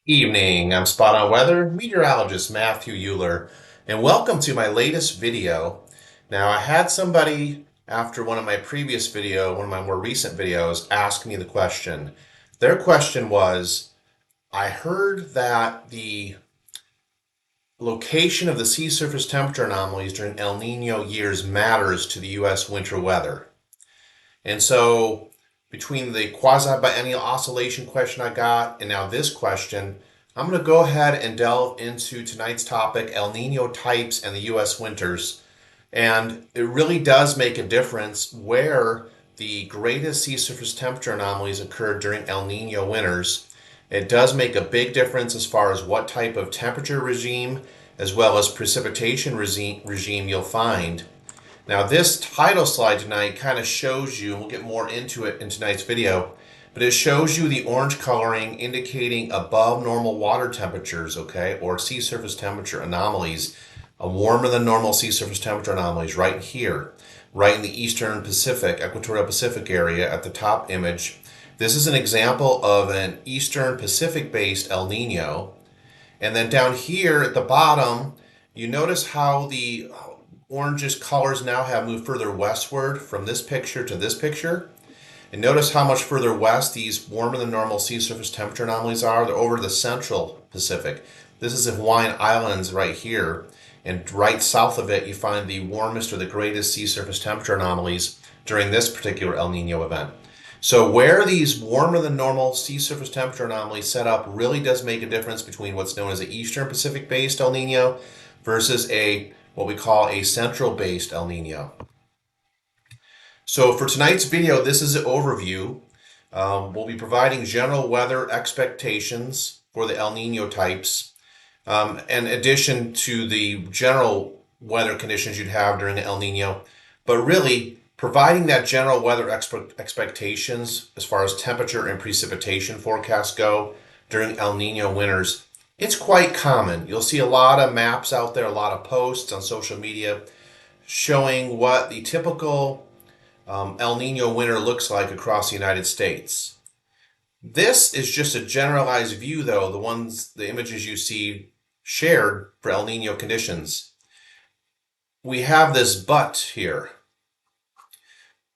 Evening, I'm Spot On Weather meteorologist Matthew Euler, and welcome to my latest video. Now, I had somebody after one of my more recent videos, ask me the question. Their question was, I heard that the location of the sea surface temperature anomalies during El Nino years matters to the U.S. winter weather. And so, between the quasi-biennial oscillation question I got and now this question, I'm going to go ahead and delve into tonight's topic, El Nino types and the U.S. winters. And it really does make a difference where the greatest sea surface temperature anomalies occur during El Nino winters. It does make a big difference as far as what type of temperature regime as well as precipitation regime you'll find. Now, this title slide tonight kind of shows you, and we'll get more into it in tonight's video, but it shows you the orange coloring indicating above normal water temperatures, okay, or sea surface temperature anomalies, a warmer than normal sea surface temperature anomalies right here, right in the eastern Pacific, equatorial Pacific area at the top image. This is an example of an eastern Pacific-based El Nino. And then down here at the bottom, you notice how the orangish colors now have moved further westward from this picture to this picture. And notice how much further west these warmer than normal sea surface temperature anomalies are. They're over the central Pacific. This is the Hawaiian Islands right here. And right south of it, you find the warmest or the greatest sea surface temperature anomalies during this particular El Nino event. So where these warmer than normal sea surface temperature anomalies set up really does make a difference between what's known as an Eastern Pacific-based El Nino versus what we call a central-based El Nino. So for tonight's video, this is an overview. We'll be providing general weather expectations for the El Nino types, in addition to the general weather conditions you'd have during the El Nino, but really providing that general weather expectations as far as temperature and precipitation forecasts go during El Nino winters. It's quite common. You'll see a lot of maps out there, a lot of posts on social media showing what the typical El Nino winter looks like across the United States. This is just a generalized view, though, the images you see shared for El Nino conditions. We have this but here.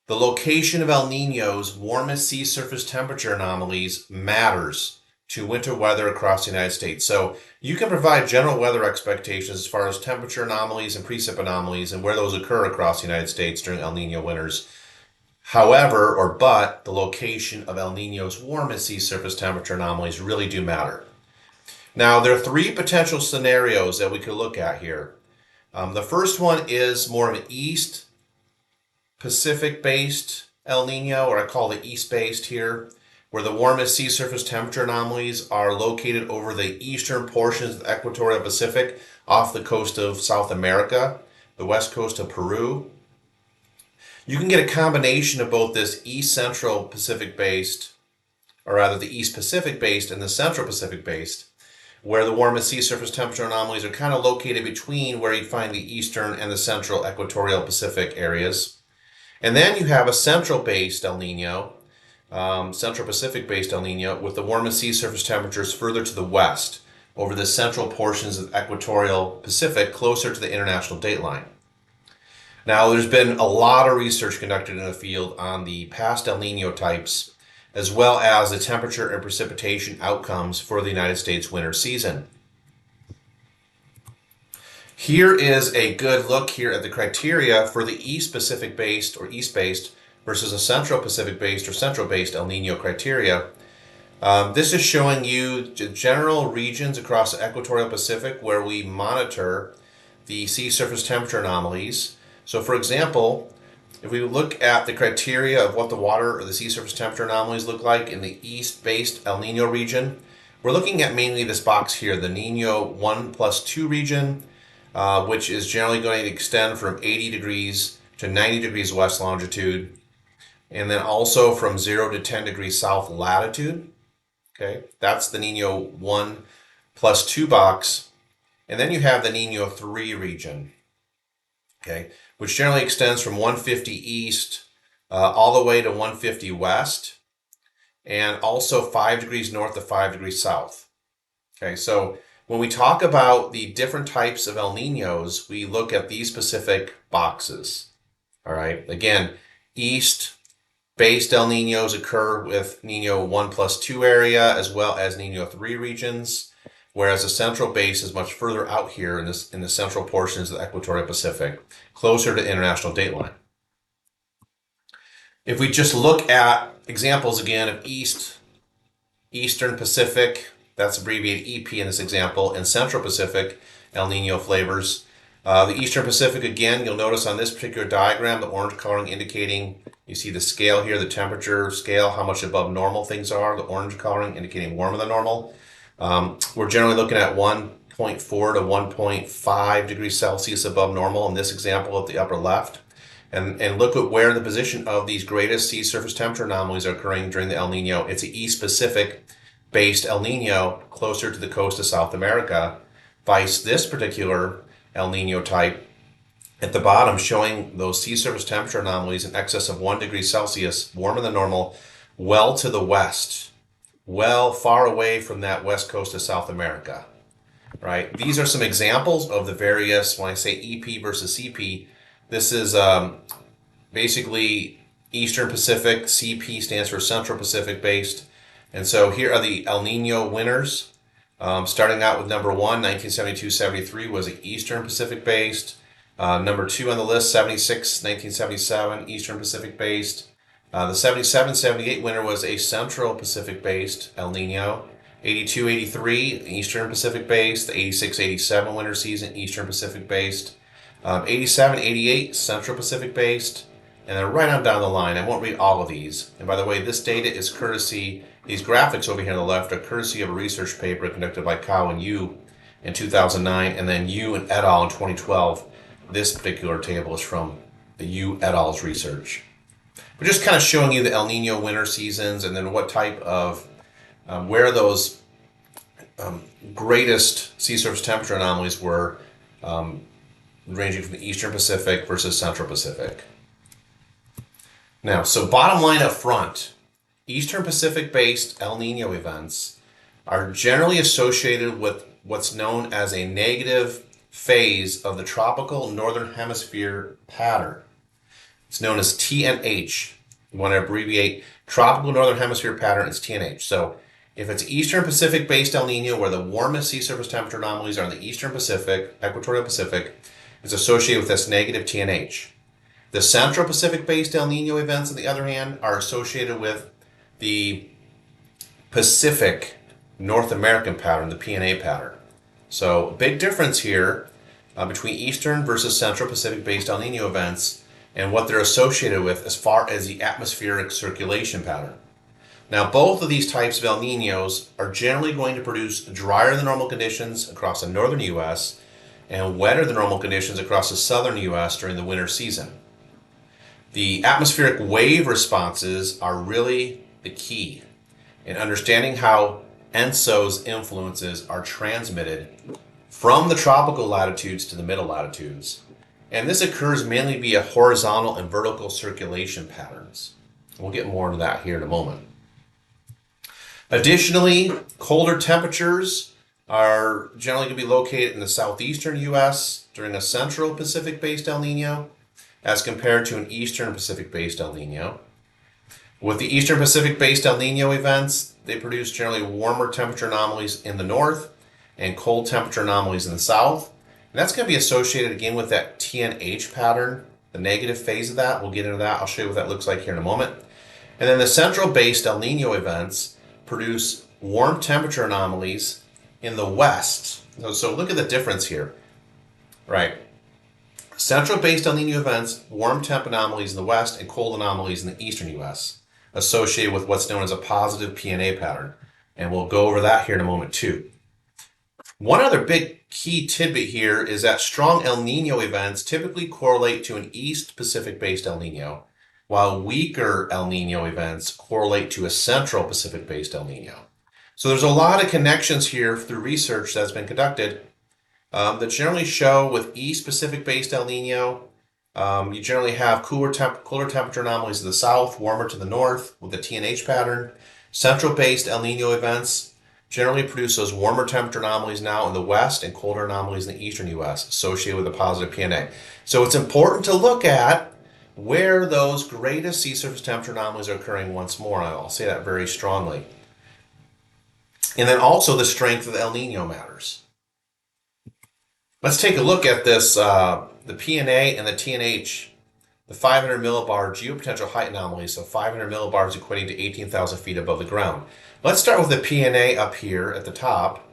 The location of El Nino's warmest sea surface temperature anomalies matters to winter weather across the United States. So you can provide general weather expectations as far as temperature anomalies and precip anomalies and where those occur across the United States during El Nino winters. However, but the location of El Nino's warmest sea surface temperature anomalies really do matter. Now, there are three potential scenarios that we could look at here. The first one is more of an East Pacific-based El Nino, or I call it East-based here, where the warmest sea surface temperature anomalies are located over the eastern portions of the equatorial Pacific off the coast of South America, the west coast of Peru. You can get a combination of both this East Central Pacific-based, or rather the East Pacific-based and the Central Pacific-based, where the warmest sea surface temperature anomalies are kind of located between where you'd find the eastern and the central equatorial Pacific areas. And then you have a central-based El Nino, Central Pacific-based El Nino, with the warmest sea surface temperatures further to the west, over the central portions of the equatorial Pacific, closer to the international dateline. Now, there's been a lot of research conducted in the field on the past El Nino types, as well as the temperature and precipitation outcomes for the United States winter season. Here is a good look here at the criteria for the East Pacific-based or East-based versus a Central Pacific-based or Central-based El Nino criteria. This is showing you the general regions across the equatorial Pacific where we monitor the sea surface temperature anomalies. So, for example, if we look at the criteria of what the water or the sea surface temperature anomalies look like in the East-based El Nino region, we're looking at mainly this box here, the Nino 1+2 region, which is generally going to extend from 80 degrees to 90 degrees west longitude, and then also from 0 to 10 degrees south latitude. Okay, that's the Nino 1+2 box. And then you have the Nino 3 region, okay, which generally extends from 150 east all the way to 150 west, and also 5 degrees north to 5 degrees south. Okay, so when we talk about the different types of El Niños, we look at these specific boxes. All right, again, east-based El Niños occur with Nino 1+2 area as well as Nino 3 regions, whereas the central base is much further out here in the central portions of the equatorial Pacific, closer to international dateline. If we just look at examples again of Eastern Pacific, that's abbreviated EP in this example, and Central Pacific El Nino flavors. The Eastern Pacific, again, you'll notice on this particular diagram, the orange coloring indicating, you see the scale here, the temperature scale, how much above normal things are, the orange coloring indicating warmer than normal. We're generally looking at 1.4 to 1.5 degrees Celsius above normal in this example at the upper left. And look at where the position of these greatest sea surface temperature anomalies are occurring during the El Nino. It's the East Pacific based El Nino closer to the coast of South America, vice this particular El Nino type at the bottom showing those sea surface temperature anomalies in excess of 1 degree Celsius, warmer than normal, well to the west, well far away from that west coast of South America, right? These are some examples of the various, when I say EP versus CP, this is basically Eastern Pacific. CP stands for Central Pacific based. And so here are the El Nino winners. Starting out with number 1, 1972-73 was the Eastern Pacific based. Number 2 on the list, 76, 1977, Eastern Pacific based. The 77-78 winner was a Central Pacific based El Nino. 82-83, Eastern Pacific based. The 86-87 winter season, Eastern Pacific based. 87-88, Central Pacific based, and then right on down the line. I won't read all of these. And by the way, this data is courtesy, these graphics over here on the left are courtesy of a research paper conducted by Kao and Yu in 2009, and then Yu and et al. In 2012. This particular table is from the Yu et al.'s research. We're just kind of showing you the El Nino winter seasons and then what type of, where those greatest sea surface temperature anomalies were, ranging from the Eastern Pacific versus Central Pacific. Now, so bottom line up front, Eastern Pacific-based El Nino events are generally associated with what's known as a negative phase of the tropical northern hemisphere pattern. It's known as TNH. You want to abbreviate tropical northern hemisphere pattern, it's TNH. So if it's Eastern Pacific-based El Nino, where the warmest sea surface temperature anomalies are in the Eastern Pacific, equatorial Pacific, is associated with this negative TNH. The Central Pacific-based El Nino events, on the other hand, are associated with the Pacific North American pattern, the PNA pattern. So, big difference here between Eastern versus Central Pacific-based El Nino events and what they're associated with as far as the atmospheric circulation pattern. Now, both of these types of El Ninos are generally going to produce drier than normal conditions across the northern U.S. and wetter than normal conditions across the southern U.S. during the winter season. The atmospheric wave responses are really the key in understanding how ENSO's influences are transmitted from the tropical latitudes to the middle latitudes. And this occurs mainly via horizontal and vertical circulation patterns. We'll get more into that here in a moment. Additionally, colder temperatures are generally going to be located in the southeastern U.S. during a Central Pacific-based El Nino as compared to an Eastern Pacific-based El Nino. With the Eastern Pacific-based El Nino events, they produce generally warmer temperature anomalies in the north and cold temperature anomalies in the south. And that's going to be associated again with that TNH pattern, the negative phase of that. We'll get into that. I'll show you what that looks like here in a moment. And then the central-based El Nino events produce warm temperature anomalies in the west. So look at the difference here, right? Central-based El Nino events, warm temp anomalies in the west and cold anomalies in the eastern U.S. associated with what's known as a positive PNA pattern. And we'll go over that here in a moment too. One other big key tidbit here is that strong El Nino events typically correlate to an East Pacific-based El Nino, while weaker El Nino events correlate to a Central Pacific-based El Nino. So there's a lot of connections here through research that's been conducted that generally show with East Pacific-based El Nino, you generally have cooler temperature anomalies to the south, warmer to the north with the TNH pattern. Central-based El Nino events generally produce those warmer temperature anomalies now in the west and colder anomalies in the eastern U.S. associated with a positive PNA. So it's important to look at where those greatest sea surface temperature anomalies are occurring once more. I'll say that very strongly. And then also the strength of the El Nino matters. Let's take a look at this, the PNA and the TNH, the 500 millibar geopotential height anomalies, so 500 millibars equating to 18,000 feet above the ground. Let's start with the PNA up here at the top.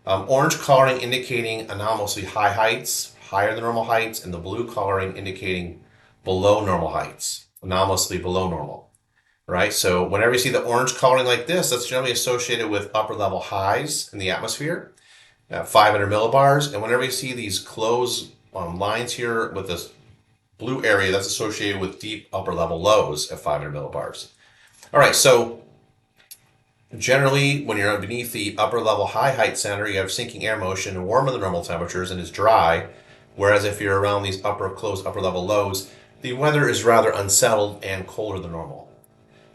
Orange coloring indicating anomalously high heights, higher than normal heights, and the blue coloring indicating below normal heights, anomalously below normal. Right? So whenever you see the orange coloring like this, that's generally associated with upper level highs in the atmosphere at 500 millibars. And whenever you see these closed lines here with this blue area, that's associated with deep upper level lows at 500 millibars. All right, so generally when you're beneath the upper level high height center, you have sinking air motion and warmer than normal temperatures and it's dry. Whereas if you're around these closed upper level lows, the weather is rather unsettled and colder than normal.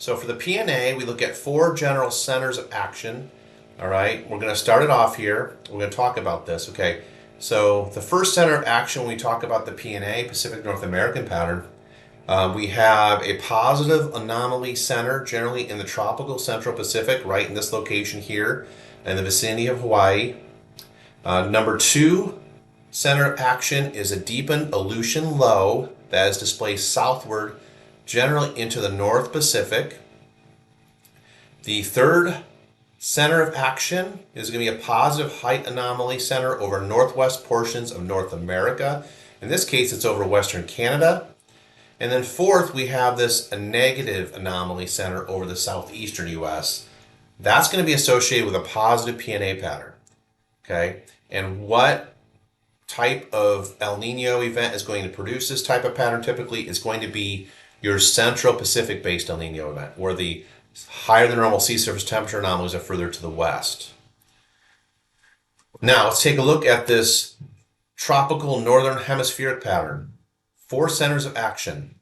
So for the PNA, we look at 4 general centers of action. All right, we're going to start it off here. We're going to talk about this, okay? So the first center of action when we talk about the PNA, Pacific North American pattern, we have a positive anomaly center, generally in the tropical Central Pacific, right in this location here, in the vicinity of Hawaii. Number 2 center of action is a deepened Aleutian low that is displaced southward, generally into the North Pacific. The third center of action is going to be a positive height anomaly center over northwest portions of North America. In this case, it's over Western Canada. And then fourth, we have a negative anomaly center over the southeastern U.S. That's going to be associated with a positive PNA pattern. Okay, and what type of El Nino event is going to produce this type of pattern typically is going to be your Central Pacific based El Nino event, where the higher than normal sea surface temperature anomalies are further to the west. Now let's take a look at this tropical northern hemispheric pattern. 4 centers of action.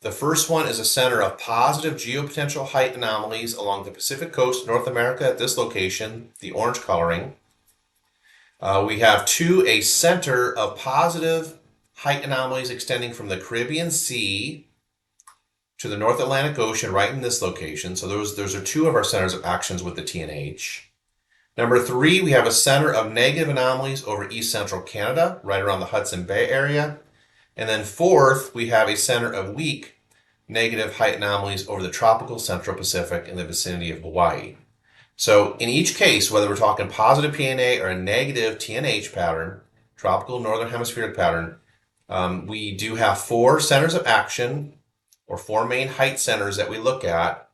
The first one is a center of positive geopotential height anomalies along the Pacific coast, North America at this location, the orange coloring. We have 2, a center of positive height anomalies extending from the Caribbean Sea to the North Atlantic Ocean right in this location. So those are 2 of our centers of actions with the TNH. Number 3, we have a center of negative anomalies over East Central Canada, right around the Hudson Bay area. And then 4th, we have a center of weak negative height anomalies over the tropical Central Pacific in the vicinity of Hawaii. So in each case, whether we're talking positive PNA or a negative TNH pattern, tropical northern hemispheric pattern, we do have 4 centers of action or 4 main height centers that we look at.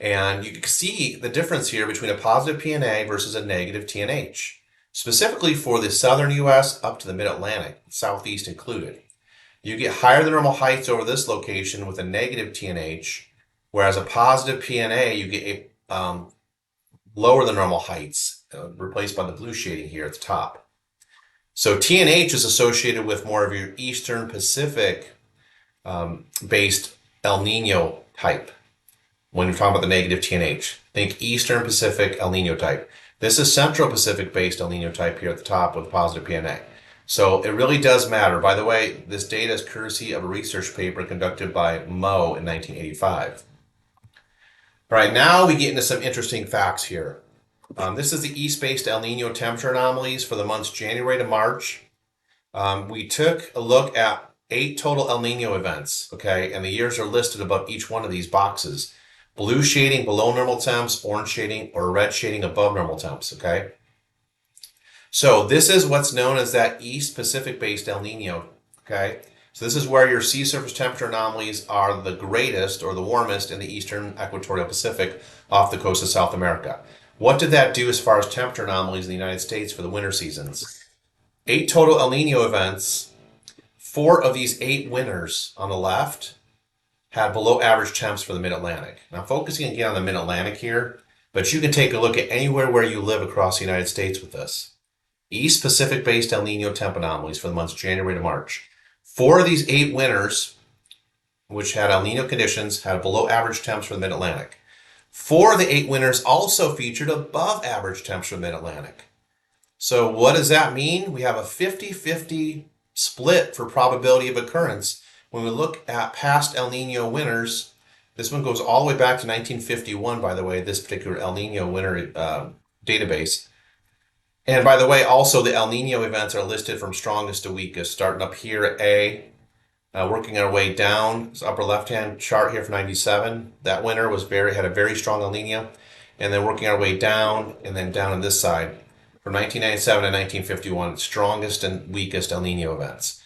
And you can see the difference here between a positive PNA versus a negative TNH, specifically for the southern U.S. up to the mid-Atlantic, southeast included. You get higher than normal heights over this location with a negative TNH, whereas a positive PNA, you get a lower than normal heights, replaced by the blue shading here at the top. So TNH is associated with more of your Eastern Pacific based El Nino type. When you're talking about the negative TNH, think Eastern Pacific El Nino type. This is Central Pacific based El Nino type here at the top with positive PNA. So it really does matter. By the way, this data is courtesy of a research paper conducted by Moe in 1985. All right, now we get into some interesting facts here. This is the east-based El Nino temperature anomalies for the months January to March. We took a look at 8 total El Nino events, okay, and the years are listed above each one of these boxes. Blue shading below normal temps, orange shading, or red shading above normal temps, okay? So this is what's known as that East Pacific-based El Nino, okay? So this is where your sea surface temperature anomalies are the greatest or the warmest in the eastern equatorial Pacific off the coast of South America. What did that do as far as temperature anomalies in the United States for the winter seasons? 8 total El Nino events. 4 of these 8 winters on the left had below average temps for the mid-Atlantic. Now focusing again on the mid-Atlantic here, but you can take a look at anywhere where you live across the United States with this. East Pacific-based El Nino temp anomalies for the months January to March. 4 of these 8 winters, which had El Nino conditions, had below average temps for the mid-Atlantic. 4 of the 8 winters also featured above average temps for the mid-Atlantic. So what does that mean? We have a 50-50 split for probability of occurrence. When we look at past El Nino winters, this one goes all the way back to 1951, by the way, this particular El Nino winter database. And by the way, also the El Nino events are listed from strongest to weakest, starting up here at A, working our way down. This upper left-hand chart here for 97. That winter had a very strong El Nino, and then working our way down, and then down on this side from 1997 to 1951, strongest and weakest El Nino events.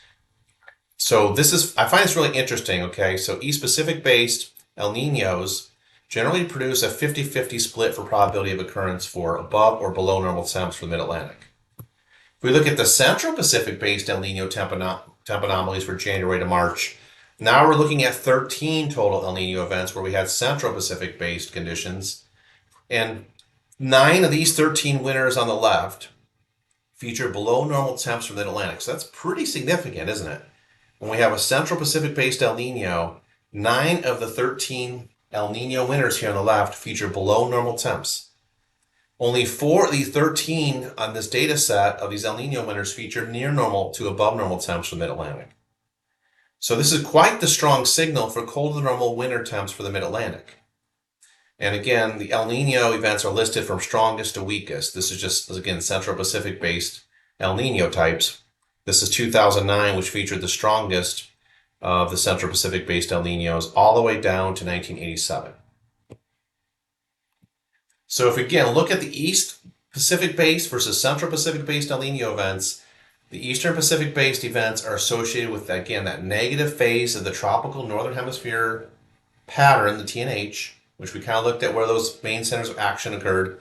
So I find this really interesting. Okay, so East Pacific based El Ninos generally produce a 50-50 split for probability of occurrence for above or below normal temps for the mid-Atlantic. If we look at the Central Pacific based El Nino temp anomalies for January to March, now we're looking at 13 total El Nino events where we had Central Pacific based conditions, and 9 of these 13 winters on the left feature below normal temps for the mid-Atlantic. So that's pretty significant, isn't it? When we have a Central Pacific based El Nino, 9 of the 13 El Nino winters here on the left feature below normal temps. Only 4 of these 13 on this data set of these El Nino winters feature near normal to above normal temps for the mid-Atlantic. So this is quite the strong signal for colder than normal winter temps for the mid-Atlantic. And again, the El Nino events are listed from strongest to weakest. This is just, again, Central Pacific based El Nino types. This is 2009, which featured the strongest of the Central Pacific based El Ninos all the way down to 1987. So if we again look at the East Pacific based versus Central Pacific based El Nino events, the Eastern Pacific based events are associated with, again, that negative phase of the tropical Northern Hemisphere pattern, the TNH, which we kind of looked at where those main centers of action occurred.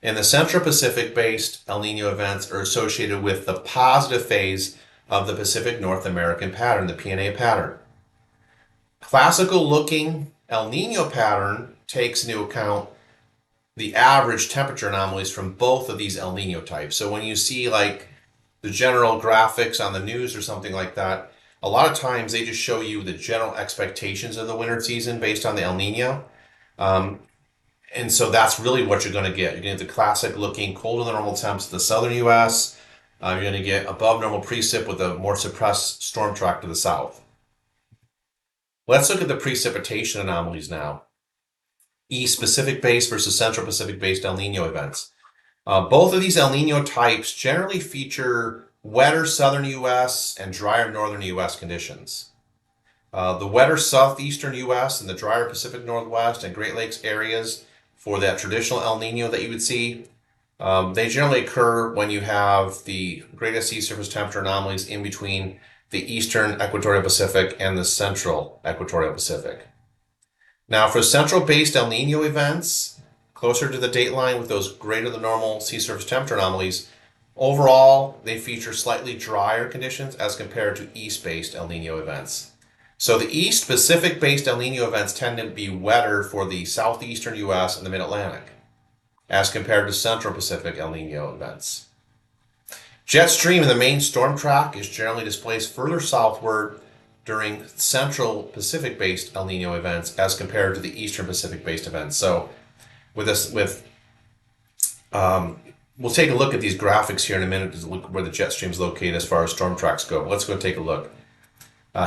And the Central Pacific based El Nino events are associated with the positive phase of the Pacific North American pattern, the PNA pattern. Classical looking El Nino pattern takes into account the average temperature anomalies from both of these El Nino types. So when you see like the general graphics on the news or something like that, a lot of times they just show you the general expectations of the winter season based on the El Nino. And so that's really what you're going to get. You're going to get the classic looking colder than normal temps in the southern U.S. You're going to get above normal precip with a more suppressed storm track to the south. Let's look at the precipitation anomalies now. East Pacific based versus Central Pacific based El Nino events. Both of these El Nino types generally feature wetter southern U.S. and drier northern U.S. conditions. The wetter southeastern U.S. and the drier Pacific Northwest and Great Lakes areas for that traditional El Nino that you would see, they generally occur when you have the greatest sea surface temperature anomalies in between the eastern equatorial Pacific and the central equatorial Pacific. Now for central-based El Nino events, closer to the date line with those greater than normal sea surface temperature anomalies, overall they feature slightly drier conditions as compared to east-based El Nino events. So the East Pacific-based El Nino events tend to be wetter for the southeastern U.S. and the mid-Atlantic, as compared to Central Pacific El Nino events. Jet stream in the main storm track is generally displaced further southward during Central Pacific-based El Nino events as compared to the Eastern Pacific-based events. So we'll take a look at these graphics here in a minute to look where the jet stream is located as far as storm tracks go. But let's go take a look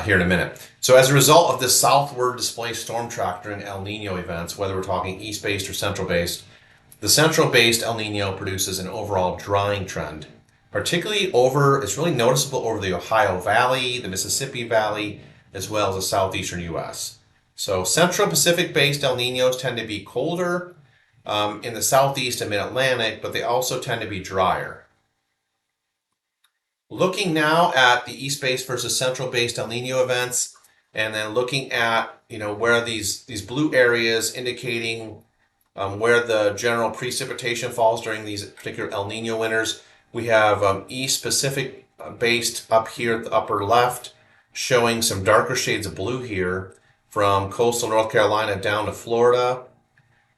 here in a minute. So as a result of this southward displaced storm track during El Nino events, whether we're talking east-based or central-based, the central-based El Nino produces an overall drying trend, particularly it's really noticeable over the Ohio Valley, the Mississippi Valley, as well as the southeastern U.S. So Central Pacific-based El Ninos tend to be colder in the southeast and mid-Atlantic, but they also tend to be drier. Looking now at the east-based versus central-based El Nino events, and then looking at where these blue areas indicating where the general precipitation falls during these particular El Nino winters, we have East Pacific based up here at the upper left, showing some darker shades of blue here from coastal North Carolina down to Florida.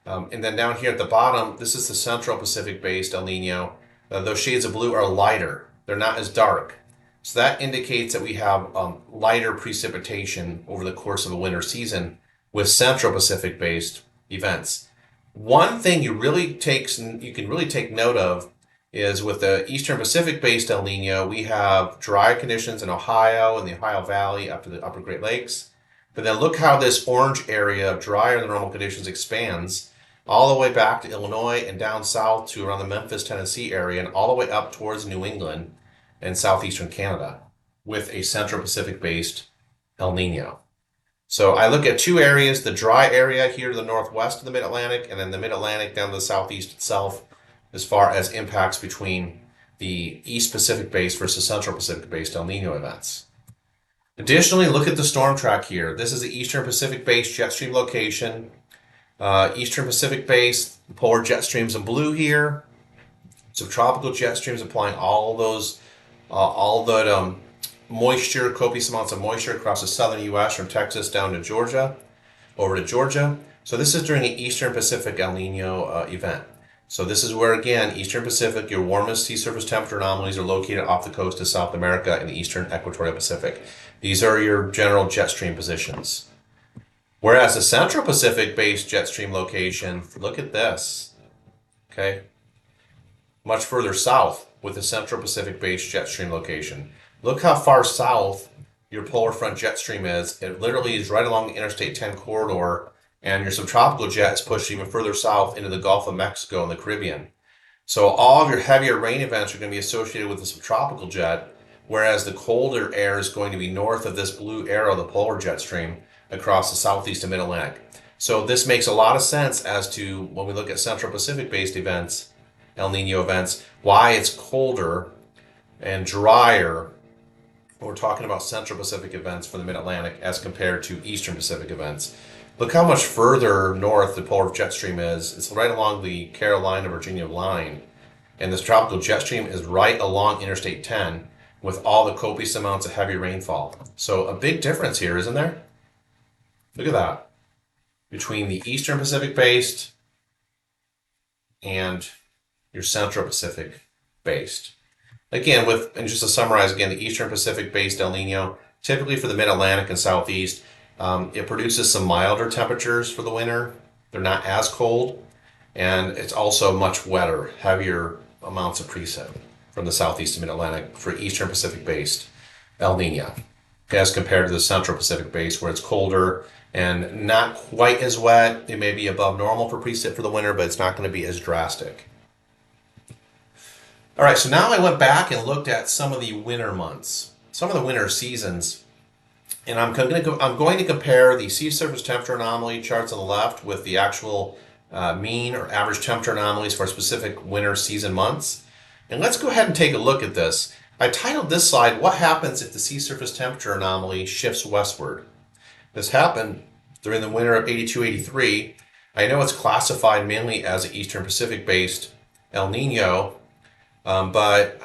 And then down here at the bottom, this is the Central Pacific based El Nino. Those shades of blue are lighter. They're not as dark. So that indicates that we have lighter precipitation over the course of a winter season with Central Pacific based events. One thing you can really take note of is with the Eastern Pacific based El Nino, we have dry conditions in Ohio and the Ohio Valley up to the upper Great Lakes. But then look how this orange area of drier than normal conditions expands all the way back to Illinois and down south to around the Memphis, Tennessee area and all the way up towards New England and southeastern Canada with a Central Pacific based El Nino. So I look at two areas, the dry area here to the northwest of the Mid-Atlantic and then the Mid-Atlantic down to the southeast itself as far as impacts between the East Pacific based versus Central Pacific based El Nino events. Additionally, look at the storm track here. This is the Eastern Pacific based jet stream location. Eastern Pacific based polar jet streams in blue here. Subtropical jet streams applying all the moisture, copious amounts of moisture across the southern U.S. from Texas down to Georgia, over to Georgia. So this is during an Eastern Pacific El Nino event. So this is where, again, Eastern Pacific, your warmest sea surface temperature anomalies are located off the coast of South America and the Eastern Equatorial Pacific. These are your general jet stream positions. Whereas the Central Pacific based jet stream location, look at this, okay? Much further south with the Central Pacific based jet stream location. Look how far south your polar front jet stream is. It literally is right along the Interstate 10 corridor, and your subtropical jet is pushed even further south into the Gulf of Mexico and the Caribbean. So all of your heavier rain events are going to be associated with the subtropical jet, whereas the colder air is going to be north of this blue arrow, the polar jet stream, across the southeast and mid-Atlantic. So this makes a lot of sense as to when we look at Central Pacific-based events, El Nino events, why it's colder and drier. We're talking about Central Pacific events for the mid-Atlantic as compared to Eastern Pacific events. Look how much further north the polar jet stream is. It's right along the Carolina-Virginia line. And this tropical jet stream is right along Interstate 10 with all the copious amounts of heavy rainfall. So a big difference here, isn't there? Look at that. Between the Eastern Pacific based and your Central Pacific based. Again, and just to summarize again, the Eastern Pacific based El Nino, typically for the mid-Atlantic and southeast, it produces some milder temperatures for the winter. They're not as cold, and it's also much wetter, heavier amounts of precip from the southeast and mid-Atlantic for Eastern Pacific based El Nino, as compared to the Central Pacific base where it's colder and not quite as wet. It may be above normal for precip for the winter, but it's not going to be as drastic. All right, so now I went back and looked at some of the winter months, some of the winter seasons, and I'm going to compare the sea surface temperature anomaly charts on the left with the actual mean or average temperature anomalies for specific winter season months. And let's go ahead and take a look at this. I titled this slide, What Happens if the Sea Surface Temperature Anomaly Shifts Westward? This happened during the winter of 82-83. I know it's classified mainly as an Eastern Pacific-based El Nino, but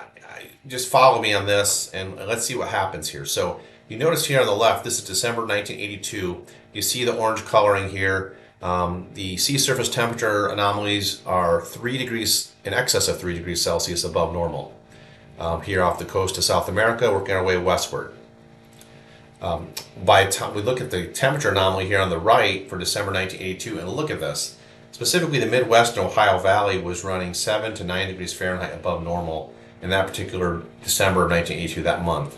just follow me on this and let's see what happens here. So you notice here on the left, this is December 1982. You see the orange coloring here. The sea surface temperature anomalies are 3 degrees, in excess of 3 degrees Celsius above normal. Here off the coast of South America, working our way westward. By the time we look at the temperature anomaly here on the right for December 1982, and look at this. Specifically, the Midwest and Ohio Valley was running 7 to 9 degrees Fahrenheit above normal in that particular December of 1982, that month.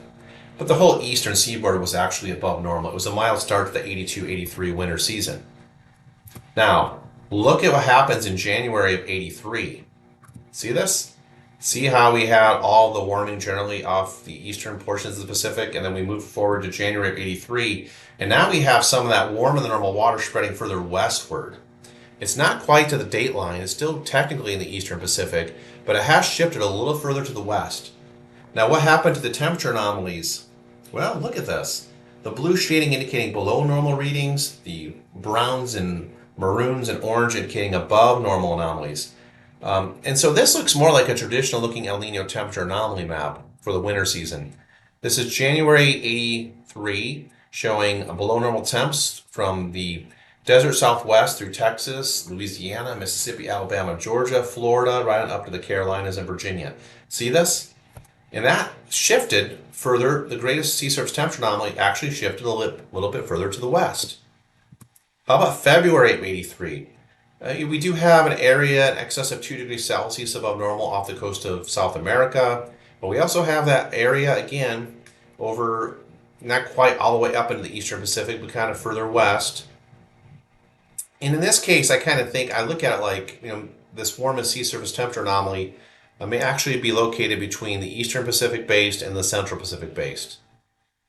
But the whole eastern seaboard was actually above normal. It was a mild start to the 82-83 winter season. Now, look at what happens in January of 83. See this? See how we had all the warming generally off the eastern portions of the Pacific, and then we moved forward to January of 83, and now we have some of that warmer than normal water spreading further westward. It's not quite to the date line, it's still technically in the eastern Pacific, but it has shifted a little further to the west. Now what happened to the temperature anomalies? Well, look at this. The blue shading indicating below normal readings, the browns and maroons and orange indicating above normal anomalies. And so this looks more like a traditional looking El Nino temperature anomaly map for the winter season. This is January 83, showing below normal temps from the desert southwest through Texas, Louisiana, Mississippi, Alabama, Georgia, Florida, right on up to the Carolinas and Virginia. See this? And that shifted further. The greatest sea surface temperature anomaly actually shifted a little bit further to the west. How about February of 83? We do have an area in excess of 2 degrees Celsius above normal off the coast of South America, but we also have that area again over, not quite all the way up into the eastern Pacific, but kind of further west. And in this case, I kind of think, I look at it like, this warmest sea surface temperature anomaly may actually be located between the eastern Pacific based and the central Pacific based.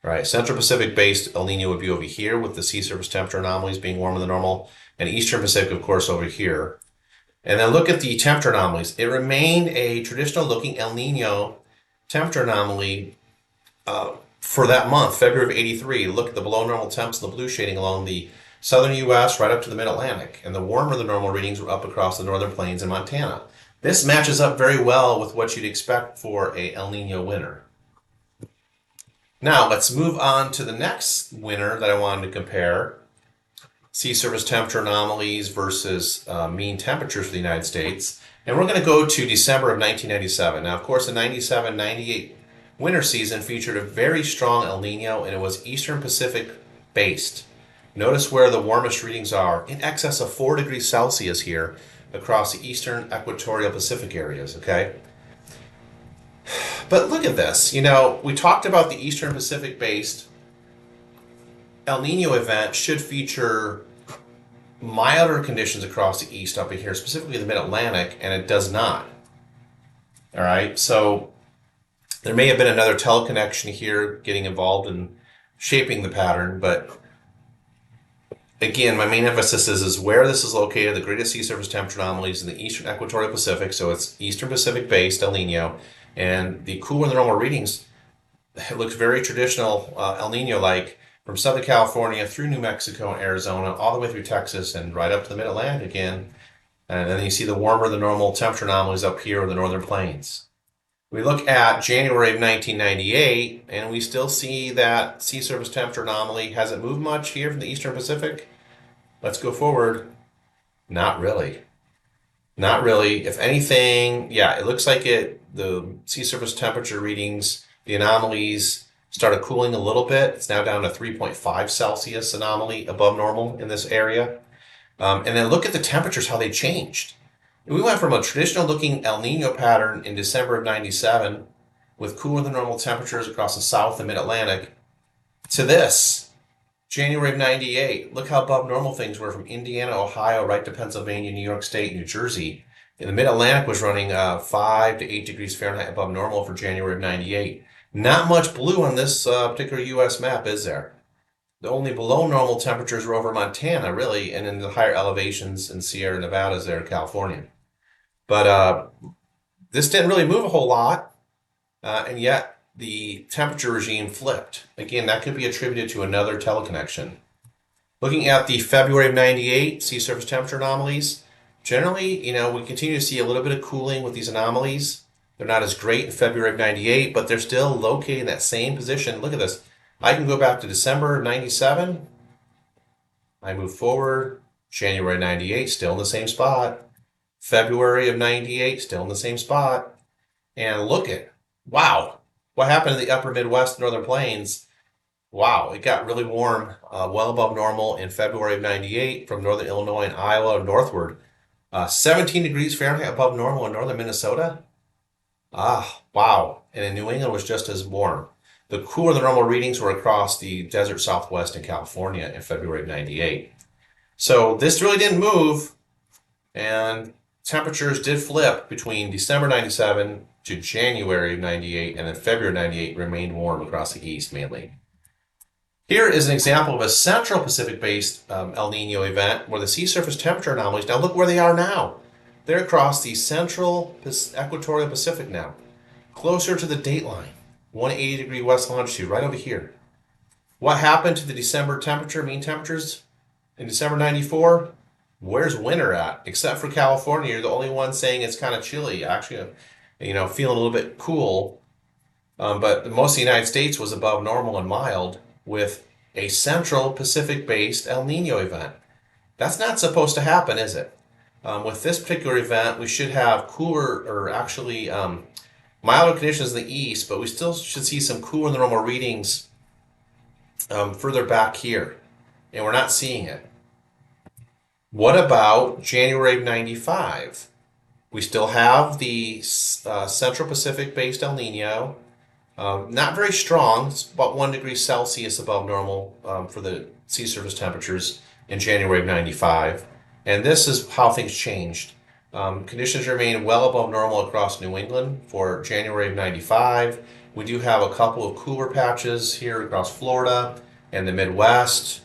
Right, Central Pacific based El Nino would be over here with the sea surface temperature anomalies being warmer than normal, and Eastern Pacific, of course, over here. And then look at the temperature anomalies. It remained a traditional looking El Nino temperature anomaly for that month, February of 83. Look at the below normal temps and the blue shading along the southern U.S. right up to the mid-Atlantic, and the warmer than normal readings were up across the northern plains and Montana. This matches up very well with what you'd expect for a El Nino winter. Now, let's move on to the next winter that I wanted to compare. Sea surface temperature anomalies versus mean temperatures for the United States. And we're going to go to December of 1997. Now, of course, the 97-98 winter season featured a very strong El Nino, and it was Eastern Pacific based. Notice where the warmest readings are, in excess of 4 degrees Celsius here across the eastern equatorial Pacific areas, okay? But look at this. We talked about the Eastern Pacific based El Nino event should feature milder conditions across the east up in here, specifically the mid-Atlantic, and it does not. All right, so there may have been another teleconnection here getting involved in shaping the pattern, but again, my main emphasis is where this is located, the greatest sea surface temperature anomalies in the eastern equatorial Pacific, so it's Eastern Pacific based El Nino. And the cooler than normal readings, it looks very traditional El Nino-like from Southern California through New Mexico and Arizona, all the way through Texas and right up to the mid-Atlantic again. And then you see the warmer than normal temperature anomalies up here in the northern plains. We look at January of 1998, and we still see that sea surface temperature anomaly. Has it moved much here from the Eastern Pacific? Let's go forward. Not really. Not really. If anything, yeah, it looks like the sea surface temperature readings, the anomalies started cooling a little bit. It's now down to 3.5 Celsius anomaly above normal in this area. And then look at the temperatures, how they changed. We went from a traditional looking El Nino pattern in December of 97 with cooler than normal temperatures across the south and mid-Atlantic to this. January of 98, look how above normal things were from Indiana, Ohio, right to Pennsylvania, New York State, New Jersey. And the mid-Atlantic was running 5 to 8 degrees Fahrenheit above normal for January of 98. Not much blue on this particular U.S. map, is there? The only below normal temperatures were over Montana, really, and in the higher elevations in Sierra Nevadas there in California. But this didn't really move a whole lot, and yet the temperature regime flipped. Again, that could be attributed to another teleconnection. Looking at the February of 98 sea surface temperature anomalies, generally, we continue to see a little bit of cooling with these anomalies. They're not as great in February of 98, but they're still located in that same position. Look at this. I can go back to December of 97. I move forward. January 98, still in the same spot. February of 98, still in the same spot. And look at, wow. What happened in the upper Midwest, Northern Plains? Wow, it got really warm, well above normal in February of 98 from northern Illinois and Iowa northward. 17 degrees Fahrenheit above normal in northern Minnesota. Wow. And in New England was just as warm. The cooler than normal readings were across the desert Southwest in California in February of 98. So this really didn't move, and temperatures did flip between December 97 to January of 98, and then February of 98 remained warm across the east mainly. Here is an example of a Central Pacific-based El Nino event where the sea surface temperature anomalies, now look where they are now. They're across the central equatorial Pacific now, closer to the date line, 180 degree west longitude, right over here. What happened to the December temperature, mean temperatures in December 94? Where's winter at? Except for California, you're the only one saying it's kind of chilly. Actually, feeling a little bit cool. But most of the United States was above normal and mild with a Central Pacific-based El Nino event. That's not supposed to happen, is it? With this particular event, we should have cooler, or actually milder conditions in the east, but we still should see some cooler than normal readings further back here, and we're not seeing it. What about January of 95? We still have the Central Pacific based El Nino. Not very strong, it's about 1 degree Celsius above normal for the sea surface temperatures in January of 95. And this is how things changed. Conditions remain well above normal across New England for January of 95. We do have a couple of cooler patches here across Florida and the Midwest.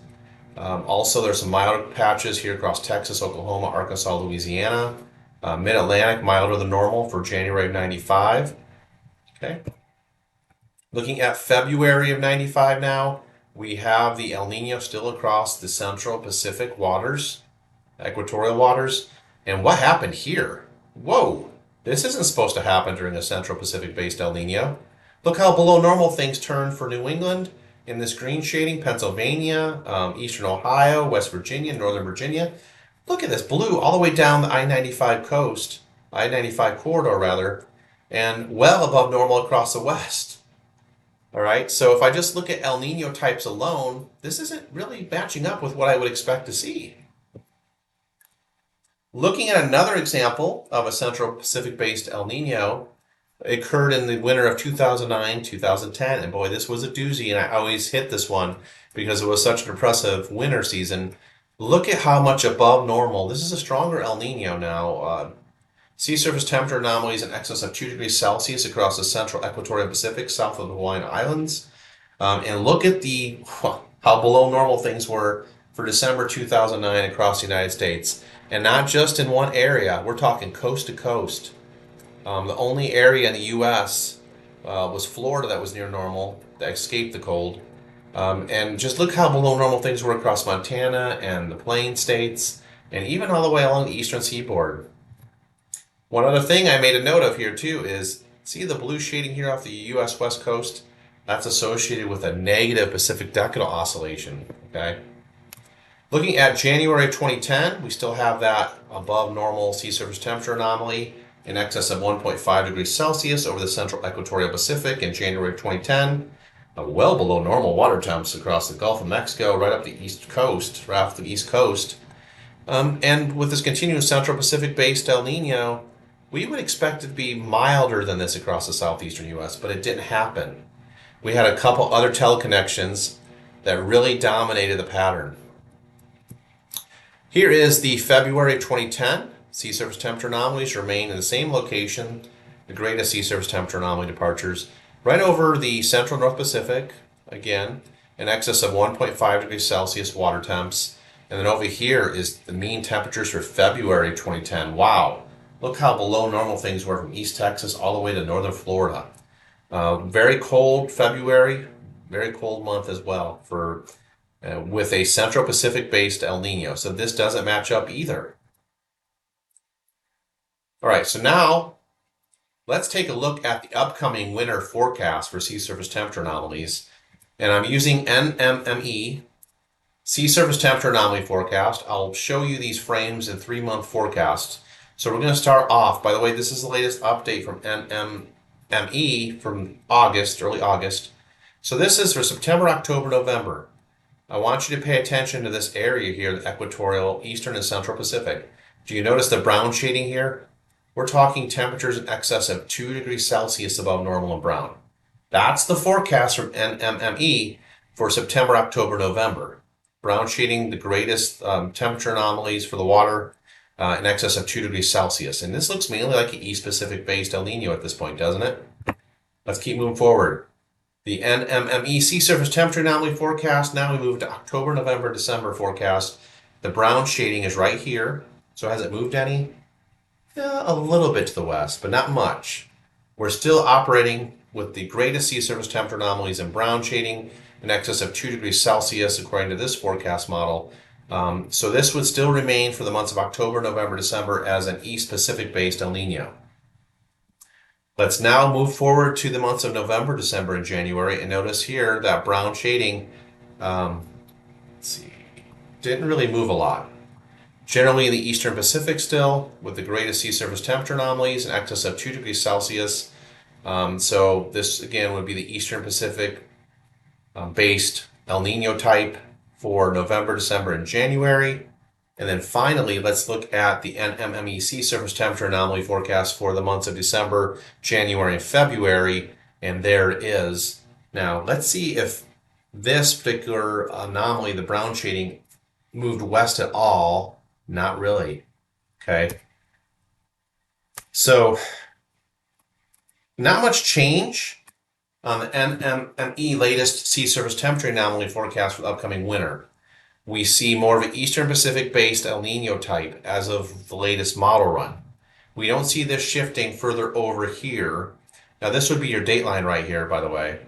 Also, there's some mild patches here across Texas, Oklahoma, Arkansas, Louisiana. Mid-Atlantic, milder than normal for January of 95. Okay. Looking at February of 95 now, we have the El Nino still across the Central Pacific waters, equatorial waters. And what happened here? Whoa, this isn't supposed to happen during a Central Pacific-based El Nino. Look how below normal things turn for New England. In this green shading, Pennsylvania, eastern Ohio, West Virginia, northern Virginia. Look at this blue all the way down the I-95 coast, I-95 corridor rather, and well above normal across the west. All right, so if I just look at El Nino types alone, this isn't really matching up with what I would expect to see. Looking at another example of a Central Pacific-based El Nino, it occurred in the winter of 2009-2010, and boy, this was a doozy, and I always hit this one because it was such an oppressive winter season. Look at how much above normal. This is a stronger El Nino now. Sea surface temperature anomalies in excess of 2 degrees Celsius across the central equatorial Pacific, south of the Hawaiian Islands. And look at how below normal things were for December 2009 across the United States. And not just in one area, we're talking coast to coast. The only area in the U.S. Was Florida that was near normal, that escaped the cold. And just look how below normal things were across Montana and the Plain States, and even all the way along the eastern seaboard. One other thing I made a note of here too is, see the blue shading here off the U.S. West Coast? That's associated with a negative Pacific decadal oscillation, okay? Looking at January of 2010, we still have that above normal sea surface temperature anomaly in excess of 1.5 degrees Celsius over the central equatorial Pacific in January of 2010. Well below normal water temps across the Gulf of Mexico, right up the east coast, right off the east coast. And with this continuous Central Pacific-based El Nino, we would expect it to be milder than this across the southeastern U.S., but it didn't happen. We had a couple other teleconnections that really dominated the pattern. Here is the February of 2010. Sea surface temperature anomalies remain in the same location, the greatest sea surface temperature anomaly departures, right over the central North Pacific, again, in excess of 1.5 degrees Celsius water temps. And then over here is the mean temperatures for February 2010. Wow, look how below normal things were from East Texas all the way to northern Florida. Very cold February, very cold month as well for with a Central Pacific-based El Nino. So this doesn't match up either. All right, so now let's take a look at the upcoming winter forecast for sea surface temperature anomalies. And I'm using NMME, sea surface temperature anomaly forecast. I'll show you these frames in 3-month forecasts. So we're going to start off. By the way, this is the latest update from NMME from August, early August. So this is for September, October, November. I want you to pay attention to this area here, the equatorial, eastern, and central Pacific. Do you notice the brown shading here? We're talking temperatures in excess of 2 degrees Celsius above normal in brown. That's the forecast from NMME for September, October, November. Brown shading the greatest temperature anomalies for the water in excess of 2 degrees Celsius. And this looks mainly like an East Pacific-based El Nino at this point, doesn't it? Let's keep moving forward. The NMME sea surface temperature anomaly forecast, now we move to October, November, December forecast. The brown shading is right here. So has it moved any? Yeah, a little bit to the west, but not much. We're still operating with the greatest sea surface temperature anomalies in brown shading in excess of 2 degrees Celsius according to this forecast model. So this would still remain for the months of October, November, December as an East Pacific-based El Nino. Let's now move forward to the months of November, December, and January, and notice here that brown shading didn't really move a lot. Generally in the eastern Pacific still, with the greatest sea surface temperature anomalies in excess of 2 degrees Celsius. So this again would be the eastern Pacific based El Nino type for November, December, and January. And then finally, let's look at the NMME sea surface temperature anomaly forecast for the months of December, January, and February. And there it is. Now, let's see if this particular anomaly, the brown shading, moved west at all. Not really. Okay. So, not much change on the NMME latest sea surface temperature anomaly forecast for the upcoming winter. We see more of an Eastern Pacific-based El Nino type as of the latest model run. We don't see this shifting further over here. Now this would be your dateline right here, by the way.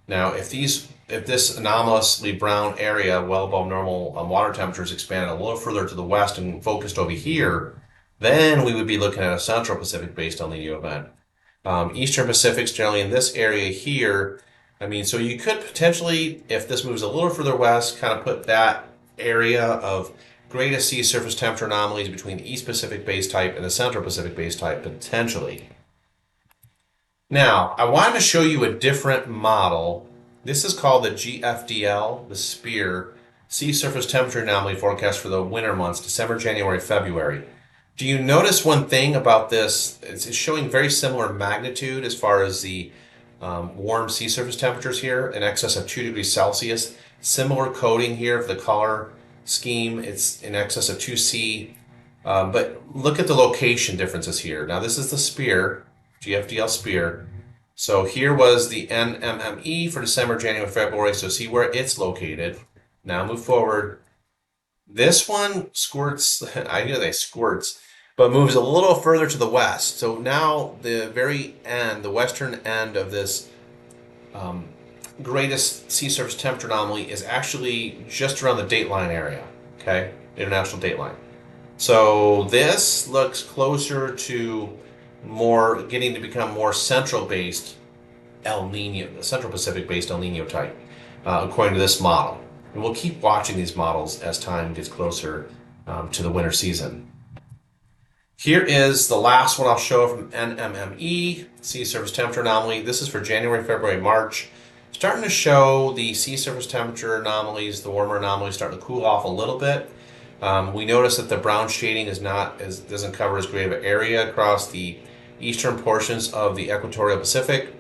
Now if this anomalously brown area well above normal water temperatures expanded a little further to the west and focused over here, then we would be looking at a Central Pacific-based El Nino event. Eastern Pacific's generally in this area here. I mean, so you could potentially, if this moves a little further west, kind of put that area of greatest sea surface temperature anomalies between the East Pacific base type and the Central Pacific base type, potentially. Now, I wanted to show you a different model. This is called the GFDL, the SPEAR, Sea Surface Temperature Anomaly Forecast for the winter months, December, January, February. Do you notice one thing about this? It's showing very similar magnitude as far as the warm sea surface temperatures here, in excess of 2 degrees Celsius. Similar coding here for the color scheme. It's in excess of 2C. But look at the location differences here. Now this is the SPEAR, GFDL SPEAR. So here was the NMME for December, January, February. So see where it's located. Now move forward. This one squirts, I know they squirts, but moves a little further to the west. So now the very end, the western end of this greatest sea surface temperature anomaly is actually just around the dateline area, okay? International dateline. So this looks closer to getting to become more central-based El Nino, the Central Pacific-based El Nino type, according to this model. And we'll keep watching these models as time gets closer to the winter season. Here is the last one I'll show from NMME, Sea Surface Temperature Anomaly. This is for January, February, March. Starting to show the sea surface temperature anomalies, the warmer anomalies starting to cool off a little bit. We notice that the brown shading doesn't cover as great of an area across the eastern portions of the equatorial Pacific.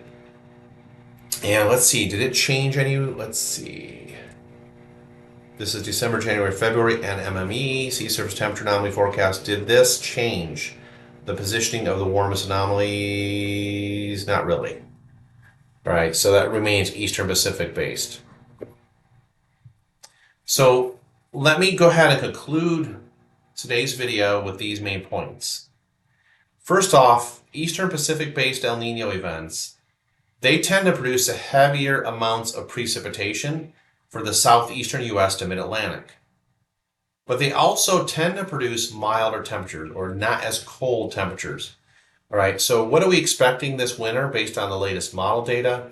And let's see, did it change any? Let's see. This is December, January, February, NMME, sea surface temperature anomaly forecast. Did this change the positioning of the warmest anomalies? Not really. All right, so that remains Eastern Pacific based. So let me go ahead and conclude today's video with these main points. First off, Eastern Pacific based El Nino events, they tend to produce heavier amounts of precipitation for the southeastern U.S. to mid-Atlantic. But they also tend to produce milder temperatures or not as cold temperatures. All right, so what are we expecting this winter based on the latest model data?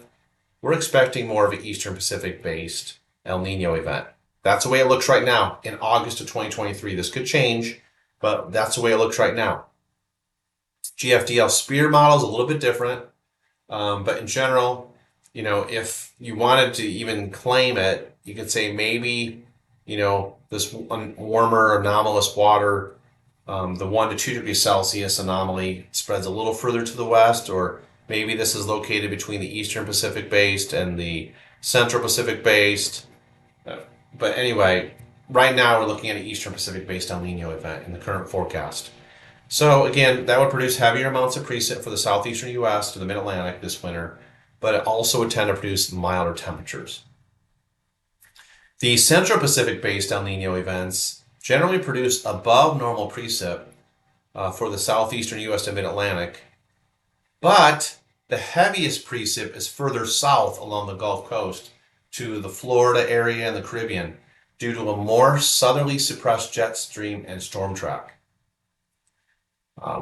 We're expecting more of an Eastern Pacific-based El Nino event. That's the way it looks right now in August of 2023. This could change, but that's the way it looks right now. GFDL SPEAR model is a little bit different, but in general, you know, if you wanted to even claim it, you could say maybe, you know, this warmer anomalous water, the 1 to 2 degrees Celsius anomaly spreads a little further to the west, or maybe this is located between the Eastern Pacific based and the Central Pacific based. But anyway, right now we're looking at an Eastern Pacific based El Nino event in the current forecast. So again, that would produce heavier amounts of precip for the southeastern U.S. to the mid-Atlantic this winter, but it also would tend to produce milder temperatures. The Central Pacific based El Nino events generally produce above normal precip for the southeastern U.S. to mid-Atlantic, but the heaviest precip is further south along the Gulf Coast to the Florida area and the Caribbean due to a more southerly suppressed jet stream and storm track.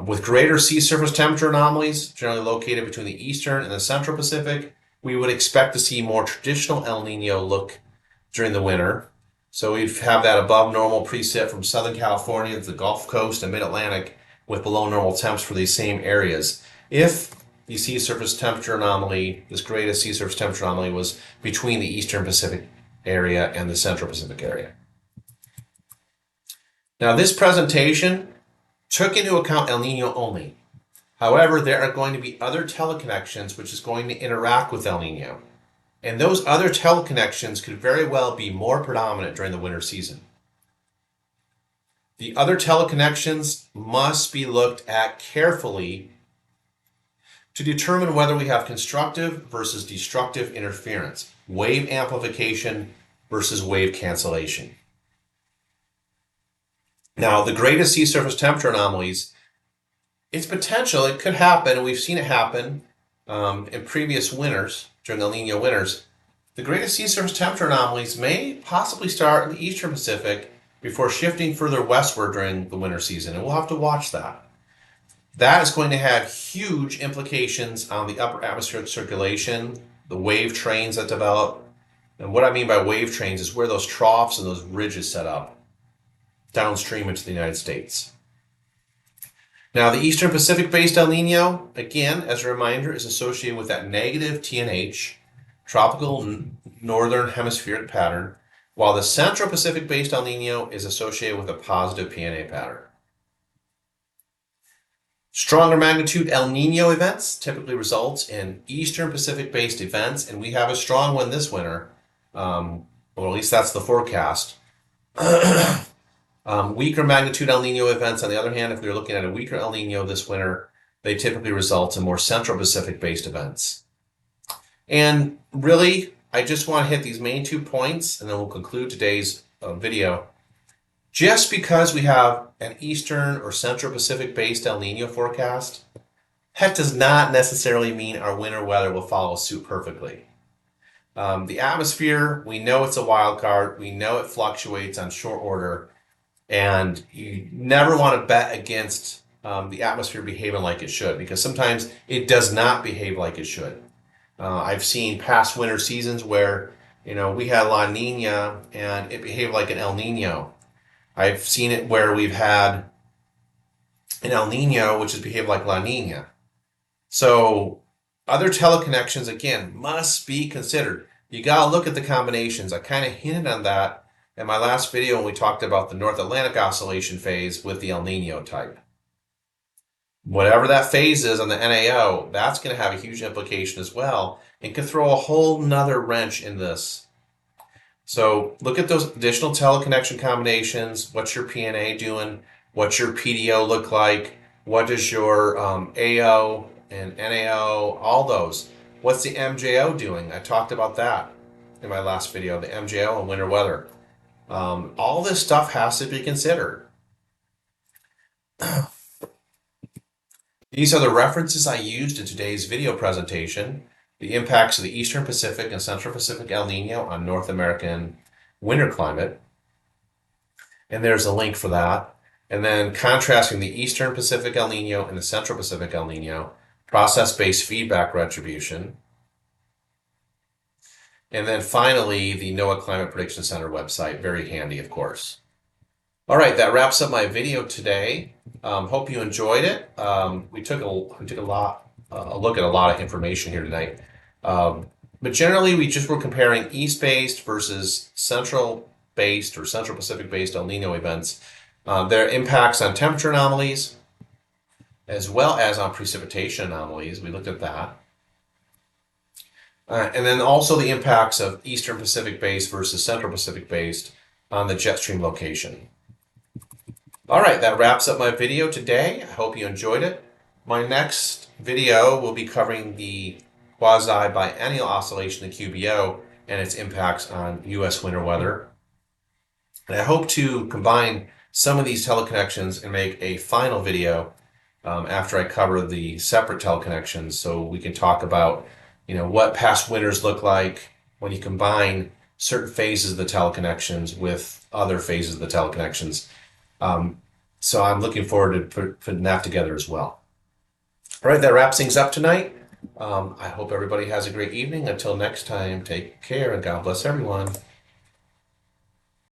With greater sea surface temperature anomalies, generally located between the eastern and the central Pacific, we would expect to see more traditional El Nino look during the winter. So we'd have that above normal precip from Southern California to the Gulf Coast and Mid-Atlantic with below normal temps for these same areas. If the sea surface temperature anomaly, this greatest sea surface temperature anomaly, was between the eastern Pacific area and the central Pacific area. Now, this presentation took into account El Nino only. However, there are going to be other teleconnections which is going to interact with El Nino. And those other teleconnections could very well be more predominant during the winter season. The other teleconnections must be looked at carefully to determine whether we have constructive versus destructive interference, wave amplification versus wave cancellation. Now, the greatest sea surface temperature anomalies, it's potential, it could happen, and we've seen it happen in previous winters, during the El Nino winters. The greatest sea surface temperature anomalies may possibly start in the eastern Pacific before shifting further westward during the winter season, and we'll have to watch that. That is going to have huge implications on the upper atmospheric circulation, the wave trains that develop. And what I mean by wave trains is where those troughs and those ridges set up downstream into the United States. Now, the Eastern Pacific-based El Nino, again, as a reminder, is associated with that negative TNH, tropical northern hemispheric pattern, while the Central Pacific-based El Nino is associated with a positive PNA pattern. Stronger magnitude El Nino events typically results in Eastern Pacific-based events, and we have a strong one this winter. Well, at least that's the forecast. Weaker magnitude El Nino events, on the other hand, if we were looking at a weaker El Nino this winter, they typically result in more Central Pacific-based events. And really, I just want to hit these main 2 points, and then we'll conclude today's video. Just because we have an Eastern or Central Pacific-based El Nino forecast, that does not necessarily mean our winter weather will follow suit perfectly. The atmosphere, we know it's a wild card. We know it fluctuates on short order, and you never want to bet against the atmosphere behaving like it should, because sometimes it does not behave like it should. I've seen past winter seasons where, we had La Nina and it behaved like an El Nino. I've seen it where we've had an El Nino which has behaved like La Nina. So other teleconnections, again, must be considered. You got to look at the combinations. I kind of hinted on that in my last video when we talked about the North Atlantic oscillation phase with the El Nino type. Whatever that phase is on the NAO, that's going to have a huge implication as well and can throw a whole nother wrench in this. So look at those additional teleconnection combinations. What's your PNA doing? What's your PDO look like? What does your AO and NAO, all those? What's the MJO doing? I talked about that in my last video, the MJO and winter weather. All this stuff has to be considered. These are the references I used in today's video presentation. The impacts of the Eastern Pacific and Central Pacific El Nino on North American winter climate. And there's a link for that. And then contrasting the Eastern Pacific El Nino and the Central Pacific El Nino, process-based feedback retribution. And then finally, the NOAA Climate Prediction Center website, very handy, of course. All right, that wraps up my video today. Hope you enjoyed it. We took a look at a lot of information here tonight. But generally, we just were comparing East-based versus Central-based or Central Pacific-based El Nino events, their impacts on temperature anomalies, as well as on precipitation anomalies. We looked at that. And then also the impacts of Eastern Pacific-based versus Central Pacific-based on the jet stream location. All right, that wraps up my video today. I hope you enjoyed it. My next video will be covering the quasi-biennial oscillation, the QBO, and its impacts on U.S. winter weather. And I hope to combine some of these teleconnections and make a final video after I cover the separate teleconnections, so we can talk about what past winters look like when you combine certain phases of the teleconnections with other phases of the teleconnections. So I'm looking forward to putting that together as well. All right, that wraps things up tonight. I hope everybody has a great evening. Until next time, take care and God bless everyone.